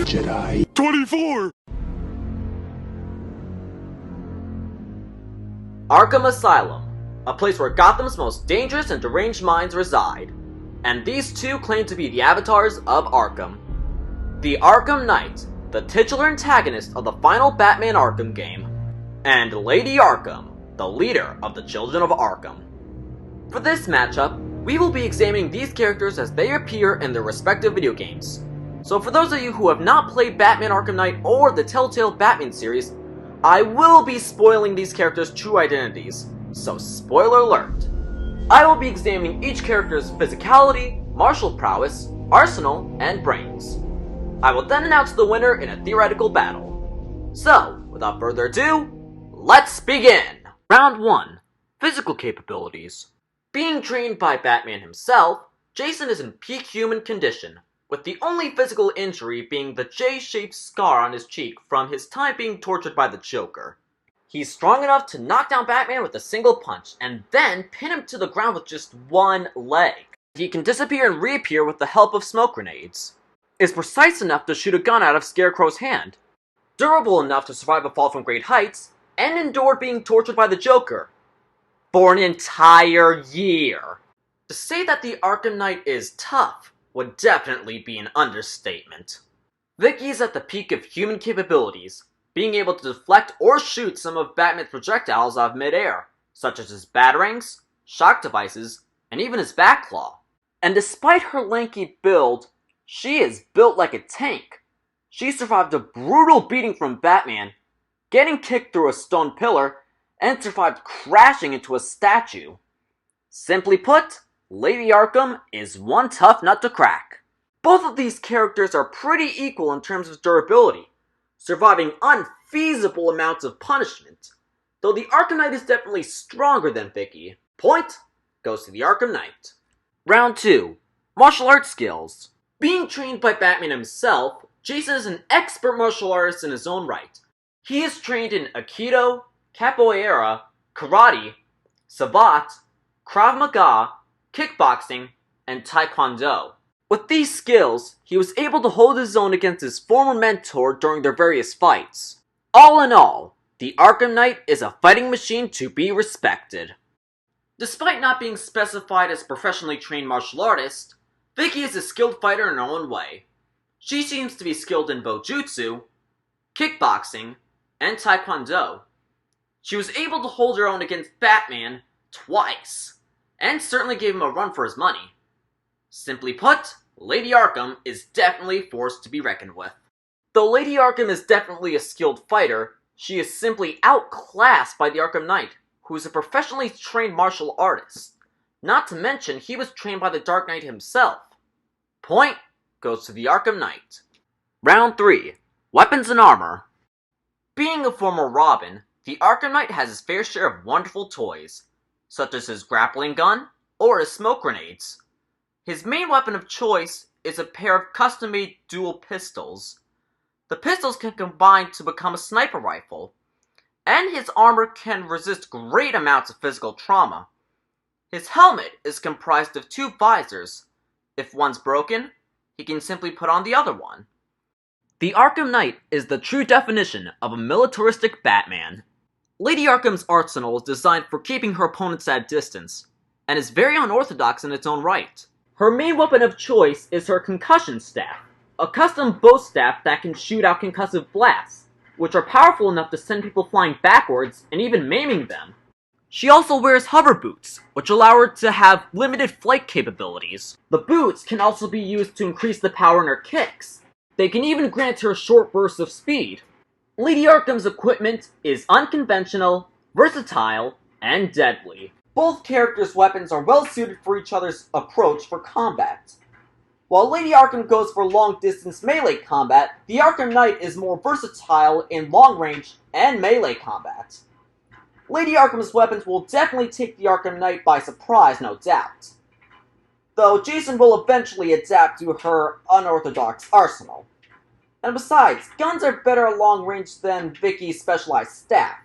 Jedi. 24! Arkham Asylum, a place where Gotham's most dangerous and deranged minds reside. And these two claim to be the avatars of Arkham. The Arkham Knight, the titular antagonist of the final Batman Arkham game, and Lady Arkham, the leader of the Children of Arkham. For this matchup, we will be examining these characters as they appear in their respective video games. So for those of you who have not played Batman Arkham Knight or the Telltale Batman series, I will be spoiling these characters' true identities, so spoiler alert. I will be examining each character's physicality, martial prowess, arsenal, and brains. I will then announce the winner in a theoretical battle. So, without further ado, let's begin! Round 1. Physical capabilities. Being trained by Batman himself, Jason is in peak human condition, with the only physical injury being the J-shaped scar on his cheek from his time being tortured by the Joker. He's strong enough to knock down Batman with a single punch, and then pin him to the ground with just one leg. He can disappear and reappear with the help of smoke grenades. Is precise enough to shoot a gun out of Scarecrow's hand. Durable enough to survive a fall from great heights, and endured being tortured by the Joker. For an entire year. To say that the Arkham Knight is tough would definitely be an understatement. Vicky is at the peak of human capabilities, being able to deflect or shoot some of Batman's projectiles out of midair, such as his batarangs, shock devices, and even his Batclaw. And despite her lanky build, she is built like a tank. She survived a brutal beating from Batman, getting kicked through a stone pillar, and survived crashing into a statue. Simply put, Lady Arkham is one tough nut to crack. Both of these characters are pretty equal in terms of durability, surviving unfeasible amounts of punishment, though the Arkham Knight is definitely stronger than Vicky. Point goes to the Arkham Knight. Round 2. Martial arts skills. Being trained by Batman himself, Jason is an expert martial artist in his own right. He is trained in Aikido, Capoeira, Karate, Savate, Krav Maga, Kickboxing, and Taekwondo. With these skills, he was able to hold his own against his former mentor during their various fights. All in all, the Arkham Knight is a fighting machine to be respected. Despite not being specified as a professionally trained martial artist, Vicky is a skilled fighter in her own way. She seems to be skilled in Bojutsu, kickboxing, and Taekwondo. She was able to hold her own against Batman twice, and certainly gave him a run for his money. Simply put, Lady Arkham is definitely a force to be reckoned with. Though Lady Arkham is definitely a skilled fighter, she is simply outclassed by the Arkham Knight, who is a professionally trained martial artist. Not to mention, he was trained by the Dark Knight himself. Point goes to the Arkham Knight. Round 3. Weapons and armor. Being a former Robin, the Arkham Knight has his fair share of wonderful toys, such as his grappling gun or his smoke grenades. His main weapon of choice is a pair of custom-made dual pistols. The pistols can combine to become a sniper rifle, and his armor can resist great amounts of physical trauma. His helmet is comprised of 2 visors. If one's broken, he can simply put on the other one. The Arkham Knight is the true definition of a militaristic Batman. Lady Arkham's arsenal is designed for keeping her opponents at a distance, and is very unorthodox in its own right. Her main weapon of choice is her concussion staff, a custom bow staff that can shoot out concussive blasts, which are powerful enough to send people flying backwards and even maiming them. She also wears hover boots, which allow her to have limited flight capabilities. The boots can also be used to increase the power in her kicks. They can even grant her short bursts of speed. Lady Arkham's equipment is unconventional, versatile, and deadly. Both characters' weapons are well suited for each other's approach for combat. While Lady Arkham goes for long-distance melee combat, the Arkham Knight is more versatile in long-range and melee combat. Lady Arkham's weapons will definitely take the Arkham Knight by surprise, no doubt. Though Jason will eventually adapt to her unorthodox arsenal. And besides, guns are better at long range than Vicky's specialized staff.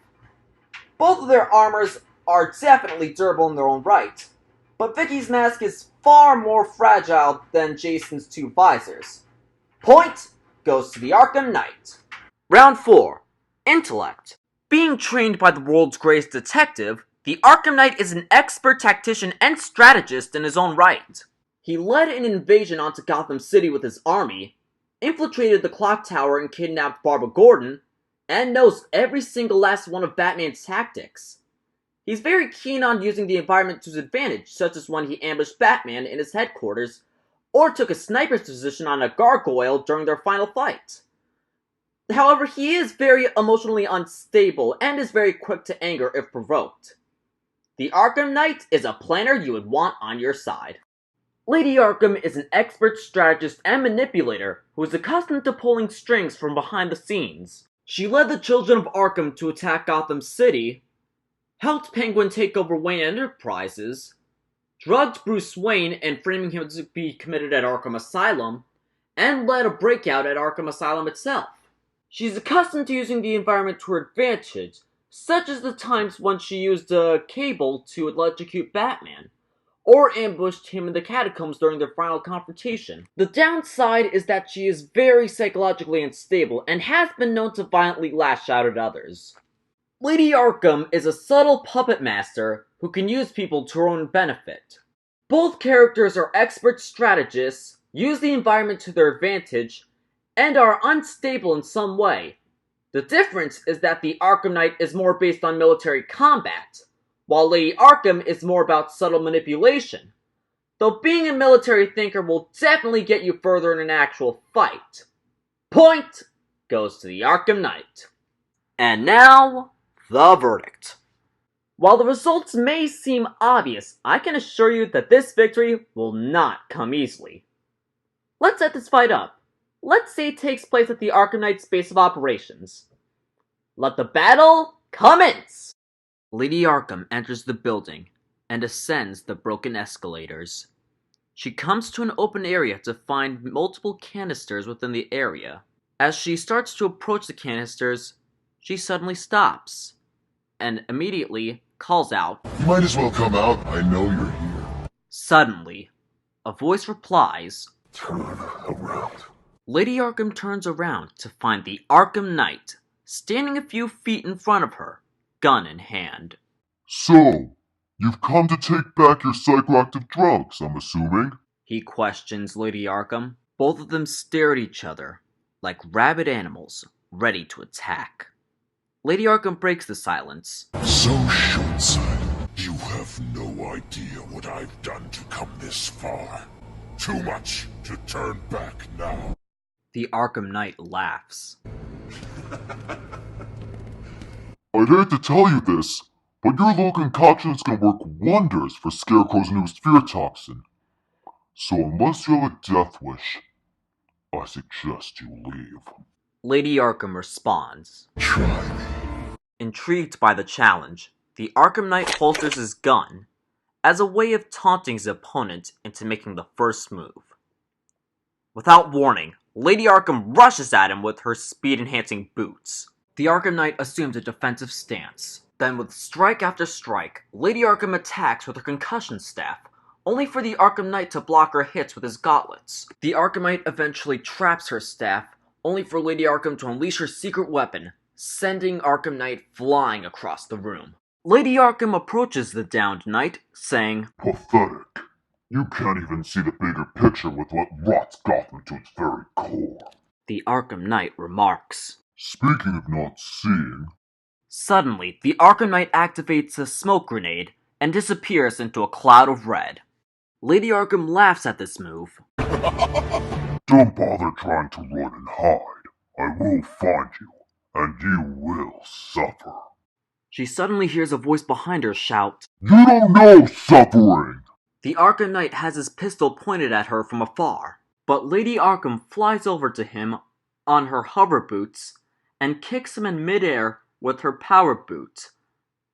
Both of their armors are definitely durable in their own right, but Vicky's mask is far more fragile than Jason's 2 visors. Point goes to the Arkham Knight. Round 4. Intellect. Being trained by the world's greatest detective, the Arkham Knight is an expert tactician and strategist in his own right. He led an invasion onto Gotham City with his army, infiltrated the clock tower and kidnapped Barbara Gordon, and knows every single last one of Batman's tactics. He's very keen on using the environment to his advantage, such as when he ambushed Batman in his headquarters, or took a sniper's position on a gargoyle during their final fight. However, he is very emotionally unstable and is very quick to anger if provoked. The Arkham Knight is a planner you would want on your side. Lady Arkham is an expert strategist and manipulator who is accustomed to pulling strings from behind the scenes. She led the children of Arkham to attack Gotham City, helped Penguin take over Wayne Enterprises, drugged Bruce Wayne and framing him to be committed at Arkham Asylum, and led a breakout at Arkham Asylum itself. She's accustomed to using the environment to her advantage, such as the times when she used a cable to electrocute Batman, or ambushed him in the catacombs during their final confrontation. The downside is that she is very psychologically unstable and has been known to violently lash out at others. Lady Arkham is a subtle puppet master who can use people to her own benefit. Both characters are expert strategists, use the environment to their advantage, and are unstable in some way. The difference is that the Arkham Knight is more based on military combat, while Lady Arkham is more about subtle manipulation, though being a military thinker will definitely get you further in an actual fight. Point goes to the Arkham Knight. And now, the verdict. While the results may seem obvious, I can assure you that this victory will not come easily. Let's set this fight up. Let's say it takes place at the Arkham Knight's base of operations. Let the battle commence! Lady Arkham enters the building and ascends the broken escalators. She comes to an open area to find multiple canisters within the area. As she starts to approach the canisters, she suddenly stops and immediately calls out, "You might as well come out. I know you're here." Suddenly, a voice replies, "Turn around." Lady Arkham turns around to find the Arkham Knight standing a few feet in front of her, gun in hand. "So, you've come to take back your psychoactive drugs, I'm assuming?" He questions Lady Arkham. Both of them stare at each other, like rabid animals, ready to attack. Lady Arkham breaks the silence. "So, short-sighted, you have no idea what I've done to come this far. Too much to turn back now." The Arkham Knight laughs. "I'd hate to tell you this, but your little concoction's gonna work wonders for Scarecrow's new fear toxin. So unless you have a death wish, I suggest you leave." Lady Arkham responds. "Try me." Intrigued by the challenge, the Arkham Knight holsters his gun as a way of taunting his opponent into making the first move. Without warning, Lady Arkham rushes at him with her speed-enhancing boots. The Arkham Knight assumes a defensive stance. Then with strike after strike, Lady Arkham attacks with her concussion staff, only for the Arkham Knight to block her hits with his gauntlets. The Arkham Knight eventually traps her staff, only for Lady Arkham to unleash her secret weapon, sending Arkham Knight flying across the room. Lady Arkham approaches the downed knight, saying, "Pathetic. You can't even see the bigger picture with what rots Gotham to its very core." The Arkham Knight remarks. "Speaking of not seeing..." Suddenly, the Arkham Knight activates a smoke grenade and disappears into a cloud of red. Lady Arkham laughs at this move. "Don't bother trying to run and hide. I will find you, and you will suffer." She suddenly hears a voice behind her shout, "You don't know suffering!" The Arkham Knight has his pistol pointed at her from afar, but Lady Arkham flies over to him on her hover boots and kicks him in midair with her power boot,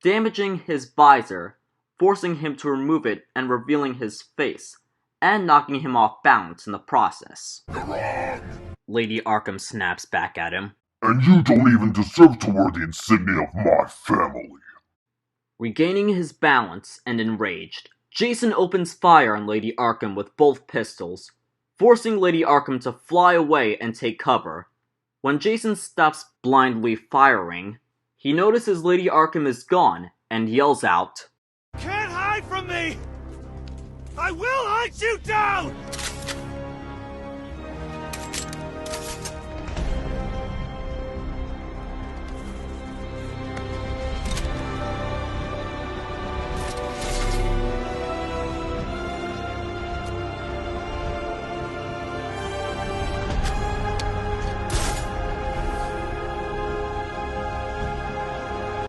damaging his visor, forcing him to remove it and revealing his face, and knocking him off balance in the process. "You're wrong." Lady Arkham snaps back at him. "And you don't even deserve to wear the insignia of my family." Regaining his balance and enraged, Jason opens fire on Lady Arkham with both pistols, forcing Lady Arkham to fly away and take cover. When Jason stops blindly firing, he notices Lady Arkham is gone and yells out, "Can't hide from me! I will hunt you down!"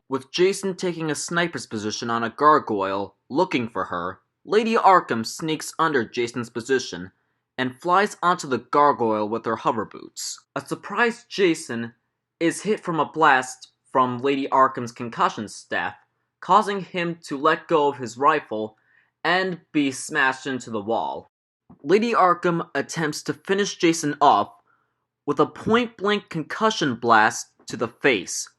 With Jason taking a sniper's position on a gargoyle, looking for her, Lady Arkham sneaks under Jason's position and flies onto the gargoyle with her hover boots. A surprised Jason is hit from a blast from Lady Arkham's concussion staff, causing him to let go of his rifle and be smashed into the wall. Lady Arkham attempts to finish Jason off with a point-blank concussion blast to the face.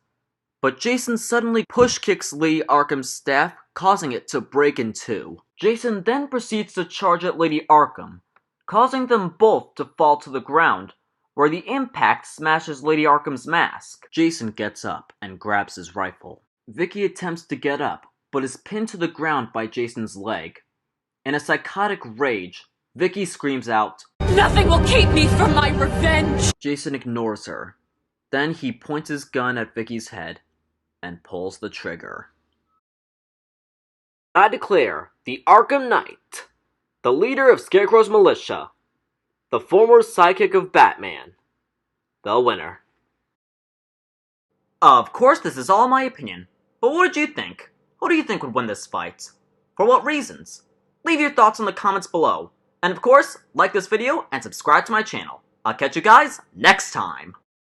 But Jason suddenly push-kicks Lady Arkham's staff, causing it to break in two. Jason then proceeds to charge at Lady Arkham, causing them both to fall to the ground, where the impact smashes Lady Arkham's mask. Jason gets up and grabs his rifle. Vicky attempts to get up, but is pinned to the ground by Jason's leg. In a psychotic rage, Vicky screams out, "Nothing will keep me from my revenge!" Jason ignores her. Then he points his gun at Vicky's head and pulls the trigger. I declare the Arkham Knight, the leader of Scarecrow's militia, the former sidekick of Batman, the winner. Of course, this is all my opinion, but what did you think? Who do you think would win this fight? For what reasons? Leave your thoughts in the comments below. And of course, like this video and subscribe to my channel. I'll catch you guys next time!